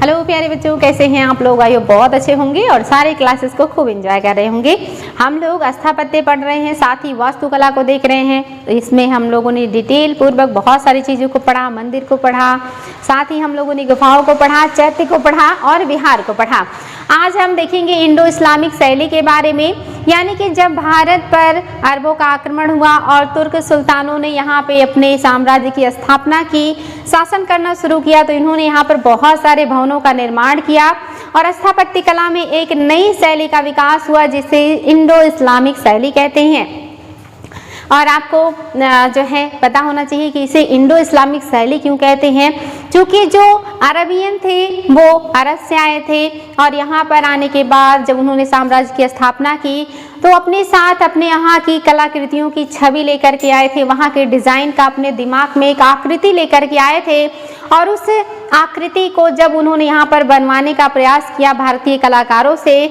Hello प्यारे बच्चों, कैसे हैं आप लोग? आइए बहुत अच्छे होंगे और सारे क्लासेस को खूब एंजॉय कर रहे होंगे। हम लोग स्थापत्य पढ़ रहे हैं, साथ ही वास्तुकला को देख रहे हैं। तो इसमें हम लोगों ने डिटेल पूर्वक बहुत सारी चीज़ों को पढ़ा, मंदिर को पढ़ा, साथ ही हम लोगों ने गुफाओं को पढ़ा, चैत्य को पढ़ा और विहार को पढ़ा। आज हम देखेंगे इंडो इस्लामिक शैली के बारे में, यानी कि जब भारत पर अरबों का आक्रमण हुआ और तुर्क सुल्तानों ने यहाँ पे अपने साम्राज्य की स्थापना की, शासन करना शुरू किया, तो इन्होंने यहाँ पर बहुत सारे भवनों का निर्माण किया और स्थापत्य कला में एक नई शैली का विकास हुआ जिसे इंडो इस्लामिक शैली कहते हैं। और आपको जो है पता होना चाहिए कि इसे इंडो इस्लामिक शैली क्यों कहते हैं, क्योंकि जो अरबियन थे वो अरब से आए थे और यहाँ पर आने के बाद जब उन्होंने साम्राज्य की स्थापना की तो अपने साथ अपने यहाँ की कलाकृतियों की छवि लेकर के आए थे, वहाँ के डिज़ाइन का अपने दिमाग में एक आकृति लेकर के आए थे और उस आकृति को जब उन्होंने यहाँ पर बनवाने का प्रयास किया भारतीय कलाकारों से,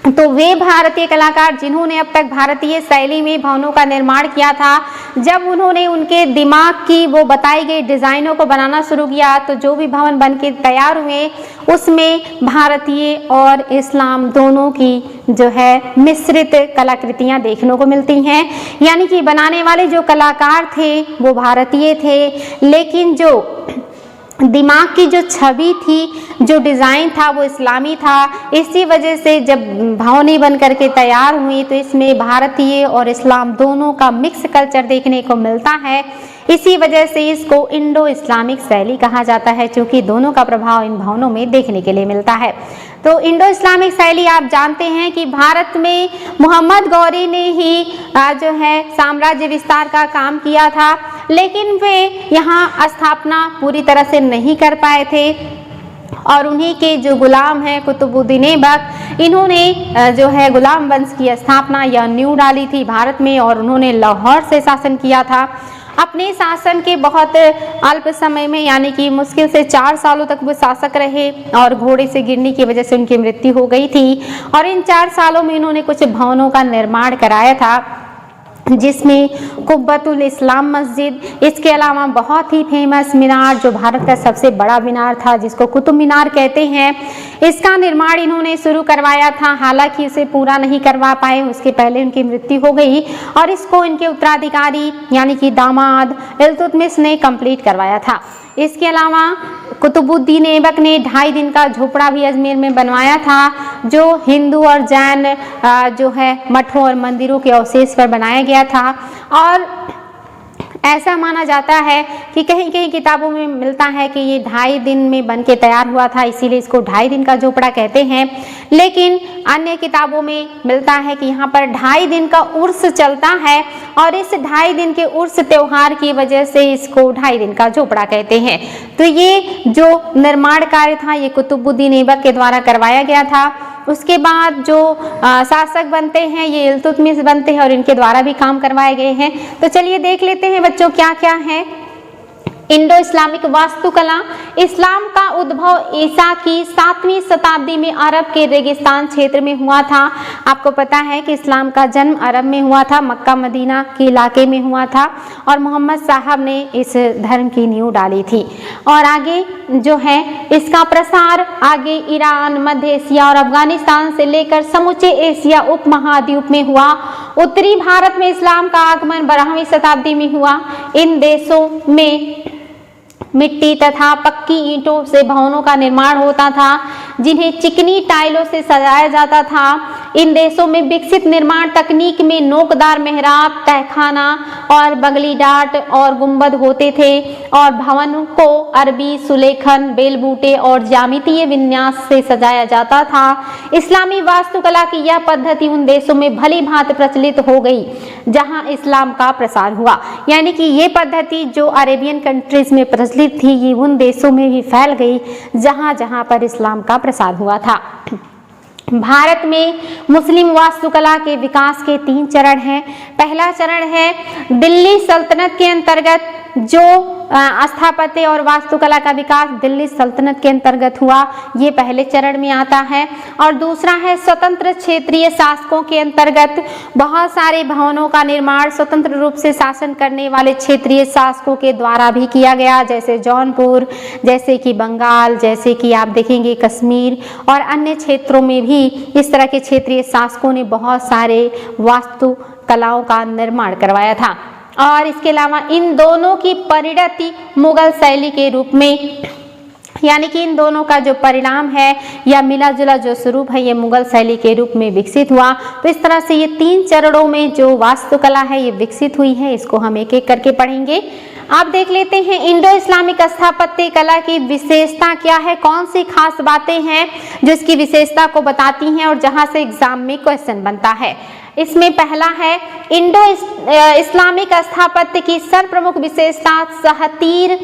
तो वे भारतीय कलाकार जिन्होंने अब तक भारतीय शैली में भवनों का निर्माण किया था, जब उन्होंने उनके दिमाग की वो बताई गई डिज़ाइनों को बनाना शुरू किया तो जो भी भवन बन के तैयार हुए उसमें भारतीय और इस्लाम दोनों की जो है मिश्रित कलाकृतियाँ देखने को मिलती हैं। यानी कि बनाने वाले जो कलाकार थे वो भारतीय थे, लेकिन जो दिमाग की जो छवि थी, जो डिज़ाइन था वो इस्लामी था। इसी वजह से जब भवनें बन करके तैयार हुई तो इसमें भारतीय और इस्लाम दोनों का मिक्स कल्चर देखने को मिलता है। इसी वजह से इसको इंडो इस्लामिक शैली कहा जाता है, क्योंकि दोनों का प्रभाव इन भवनों में देखने के लिए मिलता है। तो इंडो इस्लामिक शैली आप जानते हैं कि भारत में मोहम्मद गौरी ने ही जो है साम्राज्य विस्तार का काम किया था, लेकिन वे यहाँ स्थापना पूरी तरह से नहीं कर पाए थे और उन्हीं के जो गुलाम हैं कुतुबुद्दीन ऐबक, इन्होंने जो है गुलाम वंश की स्थापना या नींव डाली थी भारत में और उन्होंने लाहौर से शासन किया था। अपने शासन के बहुत अल्प समय में, यानी कि मुश्किल से 4 सालों तक वो शासक रहे और घोड़े से गिरने की वजह से उनकी मृत्यु हो गई थी और इन 4 सालों में इन्होंने कुछ भवनों का निर्माण कराया था, जिसमें कुब्बतुल इस्लाम मस्जिद, इसके अलावा बहुत ही फेमस मीनार जो भारत का सबसे बड़ा मीनार था जिसको कुतुब मीनार कहते हैं, इसका निर्माण इन्होंने शुरू करवाया था। हालांकि इसे पूरा नहीं करवा पाए, उसके पहले उनकी मृत्यु हो गई और इसको इनके उत्तराधिकारी यानी कि दामाद इल्तुतमिश ने कंप्लीट करवाया था। इसके अलावा कुतुबुद्दीन ऐबक ने 2.5 दिन का झोपड़ा भी अजमेर में बनवाया था, जो हिंदू और जैन जो है मठों और मंदिरों के अवशेष पर बनाया गया था। और ऐसा माना जाता है कि कहीं कहीं किताबों में मिलता है कि ये 2.5 दिन में बन के तैयार हुआ था, इसीलिए इसको 2.5 दिन का झोपड़ा कहते हैं। लेकिन अन्य किताबों में मिलता है कि यहाँ पर 2.5 दिन का उर्स चलता है और इस 2.5 दिन के उर्स त्यौहार की वजह से इसको 2.5 दिन का झोपड़ा कहते हैं। तो ये जो निर्माण कार्य था ये कुतुबुद्दीन ऐबक के द्वारा करवाया गया था। उसके बाद जो शासक बनते हैं ये इल्तुतमिश बनते हैं और इनके द्वारा भी काम करवाए गए हैं। तो चलिए देख लेते हैं बच्चों क्या क्या है इंडो इस्लामिक वास्तुकला। इस्लाम का उद्भव ईसा की 7वीं शताब्दी में अरब के रेगिस्तान क्षेत्र में हुआ था। आपको पता है कि इस्लाम का जन्म अरब में हुआ था, मक्का मदीना के इलाके में हुआ था और मोहम्मद साहब ने इस धर्म की नींव डाली थी। और आगे जो है इसका प्रसार आगे ईरान, मध्य एशिया और अफगानिस्तान से लेकर समूचे एशिया उपमहाद्वीप में हुआ। उत्तरी भारत में इस्लाम का आगमन 12वीं शताब्दी में हुआ। इन देशों में मिट्टी तथा पक्की ईंटों से भवनों का निर्माण होता था, जिन्हें चिकनी टाइलों से सजाया जाता था। इन देशों में विकसित निर्माण तकनीक में नोकदार मेहराब, तहखाना और बगली डाट और गुंबद होते थे और भवन को अरबी सुलेखन, बेलबूटे और ज्यामितीय विन्यास से सजाया जाता था। इस्लामी वास्तुकला की यह पद्धति उन देशों में भली भांति प्रचलित हो गई जहां इस्लाम का प्रसार हुआ। यानी कि ये पद्धति जो अरेबियन कंट्रीज में प्रचलित थी ये उन देशों में भी फैल गई जहां जहां पर इस्लाम का प्रसार हुआ था। भारत में मुस्लिम वास्तुकला के विकास के 3 चरण हैं। पहला चरण है दिल्ली सल्तनत के अंतर्गत जो स्थापत्य और वास्तुकला का विकास दिल्ली सल्तनत के अंतर्गत हुआ, ये पहले चरण में आता है। और दूसरा है स्वतंत्र क्षेत्रीय शासकों के अंतर्गत बहुत सारे भवनों का निर्माण स्वतंत्र रूप से शासन करने वाले क्षेत्रीय शासकों के द्वारा भी किया गया, जैसे जौनपुर, जैसे कि बंगाल, जैसे कि आप देखेंगे कश्मीर और अन्य क्षेत्रों में भी इस तरह के क्षेत्रीय शासकों ने बहुत सारे वास्तुकलाओं का निर्माण करवाया था। और इसके अलावा इन दोनों की परिणति मुगल शैली के रूप में, यानी कि इन दोनों का जो परिणाम है या मिला जुला जो स्वरूप है ये मुगल शैली के रूप में विकसित हुआ। तो इस तरह से ये 3 चरणों में जो वास्तुकला है ये विकसित हुई है, इसको हम एक एक करके पढ़ेंगे। आप देख लेते हैं इंडो इस्लामिक स्थापत्य कला की विशेषता क्या है, कौन सी खास बातें हैं जो इसकी विशेषता को बताती हैं और जहां से एग्जाम में क्वेश्चन बनता है। इसमें पहला है इंडो इस्लामिक स्थापत्य की सर्वप्रमुख विशेषता सहतीर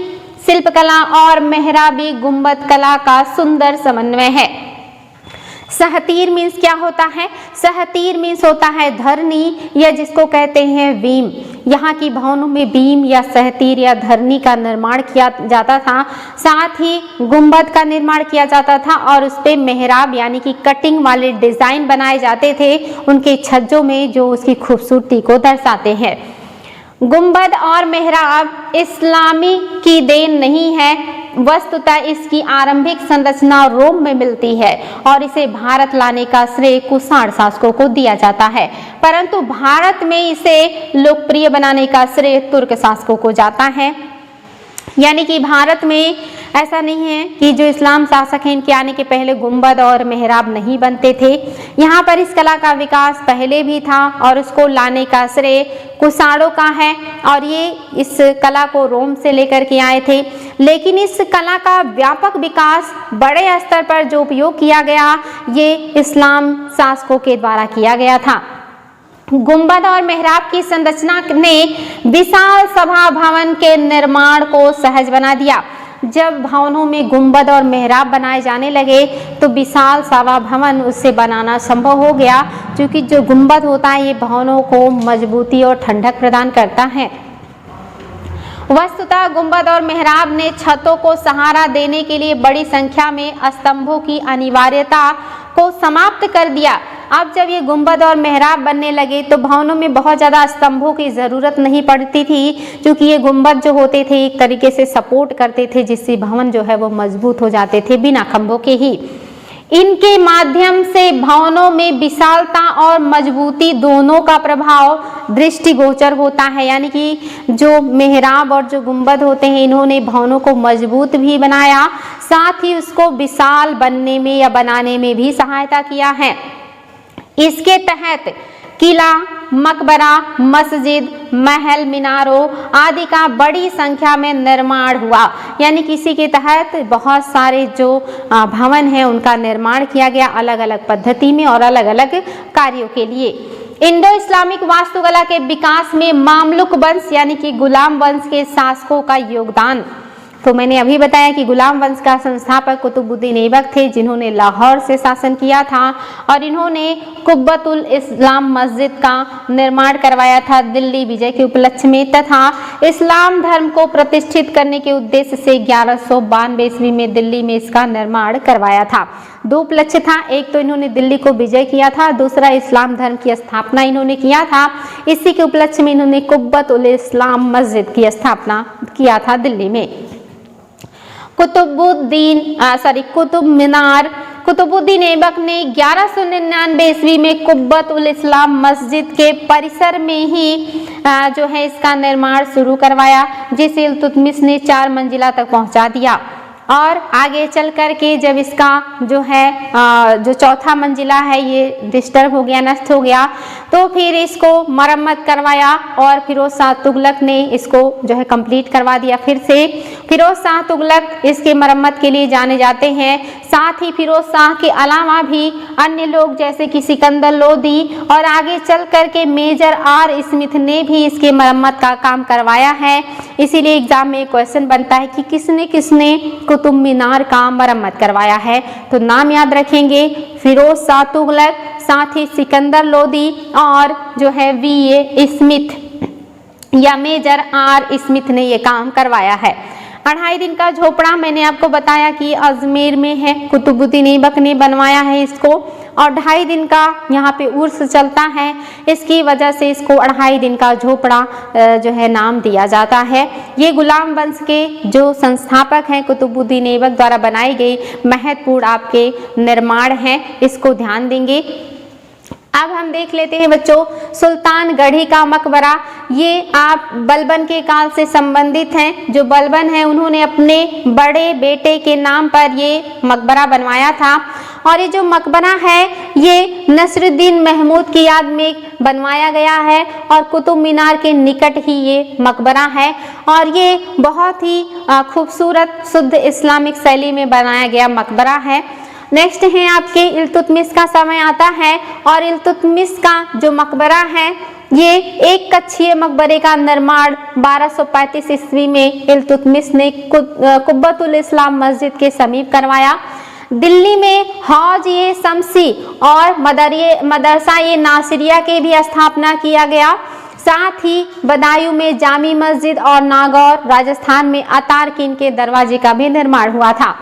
शिल्पकला और मेहराबी गुंबद कला का सुंदर समन्वय है। सहतीर मीन्स क्या होता है? सहतीर मीन्स होता है धरनी या जिसको कहते हैं बीम। यहाँ की भवनों में बीम या सहतीर या धरनी का निर्माण किया जाता था, साथ ही गुंबद का निर्माण किया जाता था और उस पे मेहराब यानी कि कटिंग वाले डिजाइन बनाए जाते थे उनके छज्जों में, जो उसकी खूबसूरती को दर्शाते हैं। गुंबद और मेहराब इस्लामी की देन नहीं है, वस्तुतः इसकी आरंभिक संरचना रोम में मिलती है और इसे भारत लाने का श्रेय कुषाण शासकों को दिया जाता है, परंतु भारत में इसे लोकप्रिय बनाने का श्रेय तुर्क शासकों को जाता है। यानी कि भारत में ऐसा नहीं है कि जो इस्लाम शासक हैं इनके आने के पहले गुंबद और मेहराब नहीं बनते थे। यहाँ पर इस कला का विकास पहले भी था और उसको लाने का श्रेय कुषाणों का है और ये इस कला को रोम से लेकर के आए थे। लेकिन इस कला का व्यापक विकास बड़े स्तर पर जो उपयोग किया गया ये इस्लाम शासकों के द्वारा किया गया था। गुंबद और मेहराब की संरचना ने विशाल सभा भवन के निर्माण को सहज बना दिया। जब भवनों में गुंबद और मेहराब बनाए जाने लगे तो विशाल सभा भवन उससे बनाना संभव हो गया, क्योंकि जो गुंबद होता है ये भवनों को मजबूती और ठंडक प्रदान करता है। वस्तुतः गुंबद और मेहराब ने छतों को सहारा देने के लिए बड़ी संख्या में स्तंभों की अनिवार्यता को समाप्त कर दिया। अब जब ये गुंबद और मेहराब बनने लगे तो भवनों में बहुत ज़्यादा स्तंभों की ज़रूरत नहीं पड़ती थी, क्योंकि ये गुंबद जो होते थे एक तरीके से सपोर्ट करते थे जिससे भवन जो है वो मजबूत हो जाते थे बिना खंभों के ही। इनके माध्यम से भवनों में विशालता और मजबूती दोनों का प्रभाव दृष्टिगोचर होता है। यानी कि जो मेहराब और जो गुंबद होते हैं इन्होंने भवनों को मजबूत भी बनाया, साथ ही उसको विशाल बनने में या बनाने में भी सहायता किया है। इसके तहत किला, मकबरा, मस्जिद, महल, मीनारों आदि का बड़ी संख्या में निर्माण हुआ। यानी किसी के तहत बहुत सारे जो भवन हैं उनका निर्माण किया गया अलग अलग पद्धति में और अलग अलग कार्यों के लिए। इंडो इस्लामिक वास्तुकला के विकास में मामलुक वंश यानी कि गुलाम वंश के शासकों का योगदान। तो मैंने अभी बताया कि गुलाम वंश का संस्थापक कुतुबुद्दीन ऐबक थे, जिन्होंने लाहौर से शासन किया था और इन्होंने कुब्बतुल इस्लाम मस्जिद का निर्माण करवाया था दिल्ली विजय के उपलक्ष्य में, तथा इस्लाम धर्म को प्रतिष्ठित करने के उद्देश्य से 1192 ईस्वी में दिल्ली में इसका निर्माण करवाया था। 2 उपलक्ष्य था, एक तो इन्होंने दिल्ली को विजय किया था, दूसरा इस्लाम धर्म की स्थापना इन्होंने किया था। इसी के उपलक्ष्य में इन्होंने कुब्बतुल इस्लाम मस्जिद की स्थापना किया था दिल्ली में। कुतुबुद्दीन ऐबक ने 1199 ईस्वी में कुब्बत उल इस्लाम मस्जिद के परिसर में ही जो है इसका निर्माण शुरू करवाया, जिसे इल्तुतमिश ने 4 मंजिला तक पहुंचा दिया। और आगे चल कर के जब इसका जो है जो 4था मंजिला है ये डिस्टर्ब हो गया, नष्ट हो गया, तो फिर इसको मरम्मत करवाया और फिरोज शाह तुगलक ने इसको जो है कंप्लीट करवा दिया फिर से। फिरोज शाह तुगलक इसके मरम्मत के लिए जाने जाते हैं। साथ ही फिरोज शाह के अलावा भी अन्य लोग जैसे कि सिकंदर लोदी और आगे चल कर के मेजर आर स्मिथ ने भी इसके मरम्मत का काम करवाया है। इसीलिए एग्जाम में क्वेश्चन बनता है कि किसने किसने कुतुब मीनार का मरम्मत करवाया है। तो नाम याद रखेंगे, फिरोज शाह तुगलक, साथ ही सिकंदर लोदी और जो है वी.ए. स्मिथ। या मेजर आर स्मिथ ने ये काम करवाया है। 2.5 दिन का झोपड़ा मैंने आपको बताया कि अजमेर में है, कुतुबुद्दीन ऐबक ने बनवाया है इसको, और 2.5 दिन का यहाँ पे उर्स चलता है, इसकी वजह से इसको 2.5 दिन का झोपड़ा जो है नाम दिया जाता है। ये गुलाम वंश के जो संस्थापक हैं कुतुबुद्दीन ऐबक द्वारा बनाई गई महत्वपूर्ण आपके निर्माण हैं, इसको ध्यान देंगे। अब हम देख लेते हैं बच्चों सुल्तान गढ़ी का मकबरा। ये आप बलबन के काल से संबंधित हैं। जो बलबन है उन्होंने अपने बड़े बेटे के नाम पर ये मकबरा बनवाया था, और ये जो मकबरा है ये नसरुद्दीन महमूद की याद में बनवाया गया है, और कुतुब मीनार के निकट ही ये मकबरा है, और ये बहुत ही खूबसूरत शुद्ध इस्लामिक शैली में बनाया गया मकबरा है। नेक्स्ट है आपके इल्तुतमिश का समय आता है, और इल्तुतमिश का जो मकबरा है ये एक कक्षीय मकबरे का निर्माण 1235 ईस्वी में इल्तुतमिश ने कुब्बतुल इस्लाम मस्जिद के समीप करवाया। दिल्ली में हौज ये शमसी और मदरसा ये नासिरिया के भी स्थापना किया गया। साथ ही बदायूं में जामी मस्जिद और नागौर राजस्थान में अतारकीन के दरवाजे का भी निर्माण हुआ था।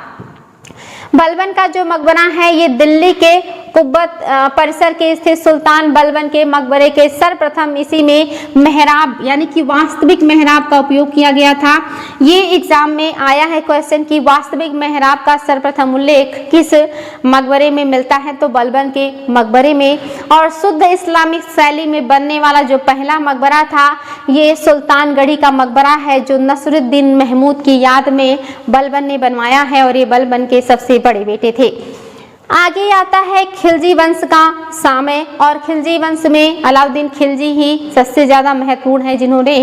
बलबन का जो मकबरा है ये दिल्ली के कुब्बत परिसर के स्थित सुल्तान बलबन के मकबरे के सर्वप्रथम इसी में मेहराब यानी कि वास्तविक मेहराब का उपयोग किया गया था। ये एग्जाम में आया है क्वेश्चन कि वास्तविक मेहराब का सर्वप्रथम उल्लेख किस मकबरे में मिलता है, तो बलबन के मकबरे में। और शुद्ध इस्लामिक शैली में बनने वाला जो पहला मकबरा था ये सुल्तानगढ़ी का मकबरा है, जो नसरुद्दीन महमूद की याद में बलबन ने बनवाया है, और ये बलबन के सबसे बड़े बेटे थे। आगे आता है खिलजी वंश का समय, और खिलजी वंश में अलाउद्दीन खिलजी ही सबसे ज़्यादा महत्वपूर्ण है, जिन्होंने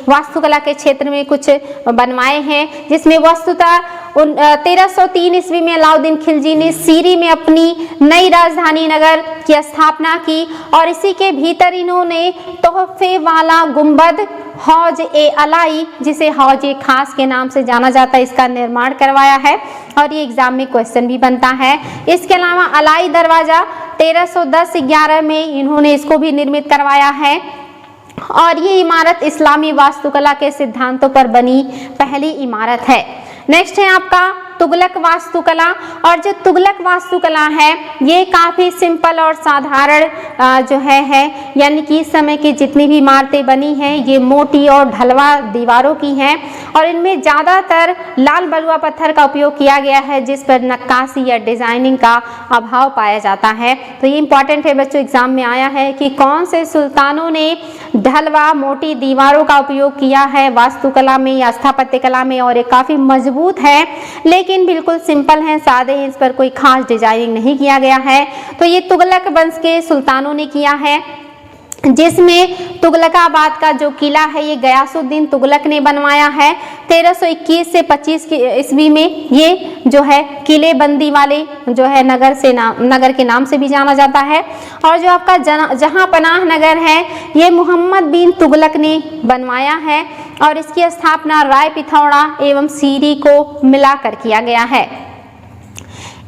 वास्तुकला के क्षेत्र में कुछ बनवाए हैं, जिसमें वस्तुतः 1303 ईस्वी में अलाउद्दीन खिलजी ने सीरी में अपनी नई राजधानी नगर की स्थापना की, और इसी के भीतर इन्होंने तोहफे वाला गुंबद हौज ए अलाई, जिसे हौज ए खास के नाम से जाना जाता है, इसका निर्माण करवाया है, और ये एग्जाम में क्वेश्चन भी बनता है। इसके अलावा अलाई दरवाजा 1310-11 में इन्होंने इसको भी निर्मित करवाया है, और ये इमारत इस्लामी वास्तुकला के सिद्धांतों पर बनी पहली इमारत है। नेक्स्ट है आपका तुगलक वास्तुकला, और जो तुगलक वास्तुकला है ये काफ़ी सिंपल और साधारण जो है यानी कि इस समय की जितनी भी इमारतें बनी हैं ये मोटी और ढलवा दीवारों की हैं, और इनमें ज़्यादातर लाल बलुआ पत्थर का उपयोग किया गया है, जिस पर नक्काशी या डिज़ाइनिंग का अभाव पाया जाता है। तो ये इंपॉर्टेंट है बच्चों, एग्जाम में आया है कि कौन से सुल्तानों ने ढलवा मोटी दीवारों का उपयोग किया है वास्तुकला में या स्थापत्य कला में, और ये काफ़ी मजबूत है लेकिन बिल्कुल सिंपल हैं, सादे हैं, इस पर कोई खास डिजाइनिंग नहीं किया गया है। तो ये तुगलक वंश के सुल्तानों ने किया है, जिसमें तुगलकाबाद का जो किला है ये गयासुद्दीन तुगलक ने बनवाया है। 1321 से 25 ईस्वी में ये जो है किले बंदी वाले जो है नगर के नाम से भी जाना जाता है। और जो आपका जहां पनाह नगर है ये मोहम्मद बिन तुगलक ने बनवाया है, और इसकी स्थापना राय पिथौड़ा एवं सीरी को मिलाकर किया गया है।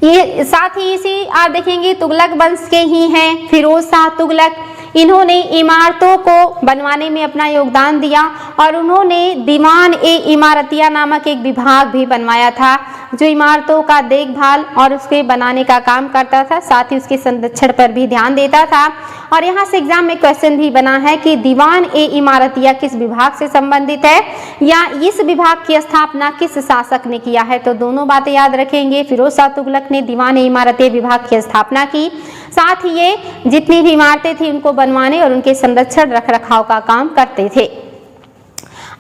ये साथ ही इसी आप देखेंगे तुगलक वंश के ही हैं फिरोज शाह तुगलक। इन्होंने इमारतों को बनवाने में अपना योगदान दिया, और उन्होंने दीवान ए इमारतिया नामक एक विभाग भी बनवाया था, जो इमारतों का देखभाल और उसके बनाने का काम करता था, साथ ही उसके संरक्षण पर भी ध्यान देता था। और यहाँ से एग्जाम में क्वेश्चन भी बना है कि दीवान ए इमारतिया किस विभाग से संबंधित है, या इस विभाग की स्थापना किस शासक ने किया है। तो दोनों बातें याद रखेंगे, फिरोज शाह तुगलक ने दीवान ए इमारतिया विभाग की स्थापना की, साथ ही ये जितनी भी इमारतें थी उनको बनवाने और उनके संरक्षण रख रखाव का काम करते थे।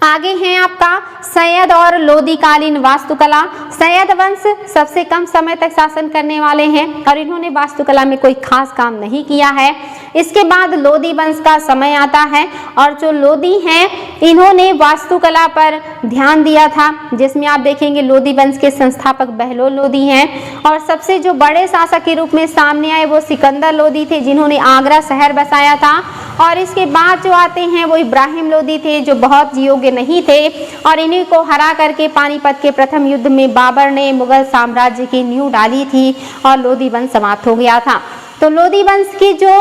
आगे हैं आपका सैयद और लोदी कालीन वास्तुकला। सैयद वंश सबसे कम समय तक शासन करने वाले हैं, और इन्होंने वास्तुकला में कोई खास काम नहीं किया है। इसके बाद लोदी वंश का समय आता है, और जो लोदी हैं इन्होंने वास्तुकला पर ध्यान दिया था, जिसमें आप देखेंगे लोदी वंश के संस्थापक बहलोल लोदी हैं, और सबसे जो बड़े शासक के रूप में सामने आए वो सिकंदर लोदी थे, जिन्होंने आगरा शहर बसाया था। और इसके बाद जो आते हैं वो इब्राहिम लोदी थे, जो बहुत योग्य नहीं थे, और इन्हीं को हरा करके पानीपत के प्रथम युद्ध में बाबर ने मुगल साम्राज्य की नींव डाली थी, और लोदी वंश समाप्त हो गया था। तो लोदी वंश की जो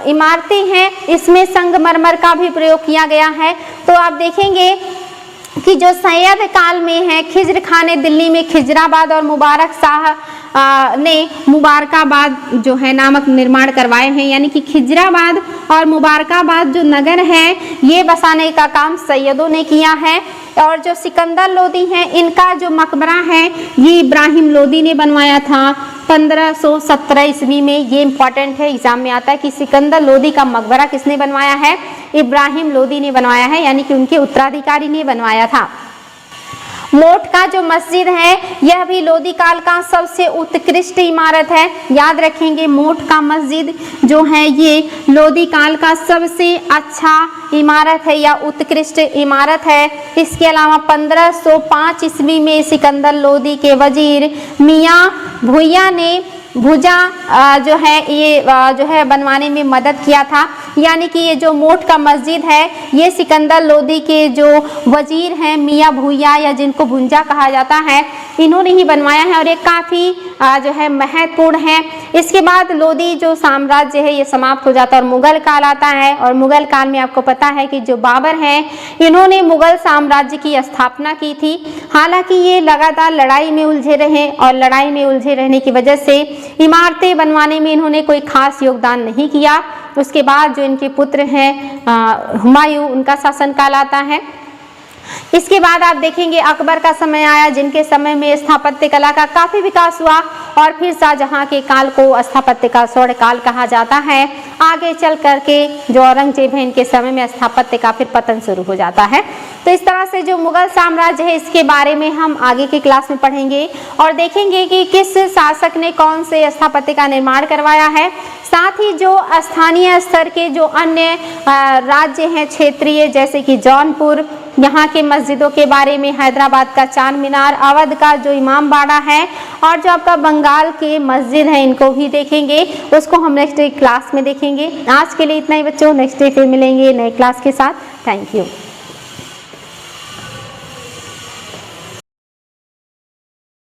इमारतें हैं इसमें संगमरमर का भी प्रयोग किया गया है। तो आप देखेंगे कि जो सैयद काल में है, खिज्र खान ने दिल्ली में खिजराबाद और मुबारक शाह ने मुबारकाबाद जो है नामक निर्माण करवाए हैं, यानी कि खिजराबाद और मुबारकाबाद जो नगर है ये बसाने का काम सैयदों ने किया है। और जो सिकंदर लोदी हैं इनका जो मकबरा है ये इब्राहिम लोदी ने बनवाया था 1517 ईस्वी में। ये इंपॉर्टेंट है, एग्जाम में आता है कि सिकंदर लोदी का मकबरा किसने बनवाया है? इब्राहिम लोदी ने बनवाया है, यानी कि उनके उत्तराधिकारी ने बनवाया था। मोठ का जो मस्जिद है यह भी लोदी काल का सबसे उत्कृष्ट इमारत है। याद रखेंगे मोठ का मस्जिद जो है ये लोदी काल का सबसे अच्छा इमारत है या उत्कृष्ट इमारत है। इसके अलावा 1505 ईस्वी में सिकंदर लोदी के वजीर मियाँ भुइया ने भुजा जो है ये जो है बनवाने में मदद किया था। यानी कि ये जो मोठ का मस्जिद है ये सिकंदर लोदी के जो वजीर हैं मियाँ भुइया या जिनको भुंजा कहा जाता है इन्होंने ही बनवाया है और ये काफ़ी जो है महत्वपूर्ण है। इसके बाद लोदी जो साम्राज्य है ये समाप्त हो जाता है और मुगल काल आता है। और मुगल काल में आपको पता है कि जो बाबर हैं इन्होंने मुगल साम्राज्य की स्थापना की थी। हालांकि ये लगातार लड़ाई में उलझे रहे और लड़ाई में उलझे रहने की वजह से इमारतें बनवाने में इन्होंने कोई खास योगदान नहीं किया। उसके बाद जो इनके पुत्र हैं हुमायूं, उनका शासनकाल आता है। इसके बाद आप देखेंगे अकबर का समय आया जिनके समय में स्थापत्य कला का काफ़ी विकास हुआ और फिर शाहजहां के काल को स्थापत्य का स्वर्ण काल कहा जाता है। आगे चल करके जो औरंगजेब है इनके समय में स्थापत्य का फिर पतन शुरू हो जाता है। तो इस तरह से जो मुगल साम्राज्य है इसके बारे में हम आगे की क्लास में पढ़ेंगे और देखेंगे कि किस शासक ने कौन से स्थापत्य का निर्माण करवाया है। साथ ही जो स्थानीय स्तर के जो अन्य राज्य हैं क्षेत्रीय जैसे कि जौनपुर, यहाँ के मस्जिदों के बारे में, हैदराबाद का चार मीनार, अवध का जो इमाम बाड़ा है और जो आपका बंगाल के मस्जिद है इनको भी देखेंगे। उसको हम नेक्स्ट क्लास में देखेंगे। आज के लिए इतना ही बच्चों, नेक्स्ट डे फिर मिलेंगे नए क्लास के साथ। Thank you.